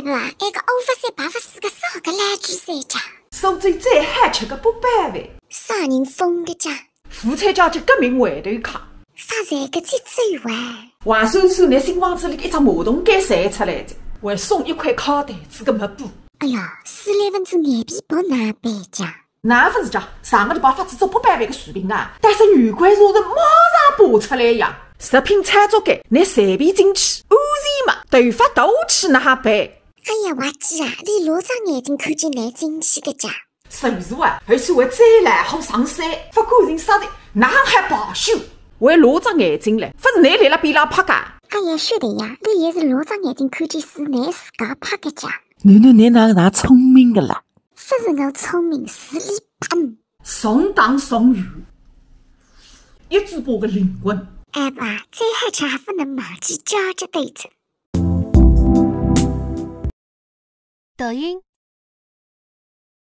个啊，埃个58484个少个蓝居三家，所最最嗨吃个800万，啥人封个家？富彩家就革命回头卡，发财个几最坏？王叔叔拿新房子里一张马桶盖晒出来的，还送1块烤蛋子个抹布。哎呀，4份子眼皮包哪般家？哪份子家？上个就把法子做800万个视频啊，但是原款查人马上扒出来呀！食品餐桌间，拿随便进去，Uzi 嘛，头发都去哪办？哎呀，我记啊，连罗张眼睛看见难进去个家。谁是啊？而且还再来好上山，不管人啥人，哪还罢休？还罗张眼睛嘞，不是你来了边浪拍噶？哎呀，晓得呀，你也是罗张眼睛看见是难自家拍个家。你哪聪明个啦？不是我聪明，是你笨。送当送鱼，一主播个灵魂。哎爸，最嗨吃还不能忘记加着对子。抖音、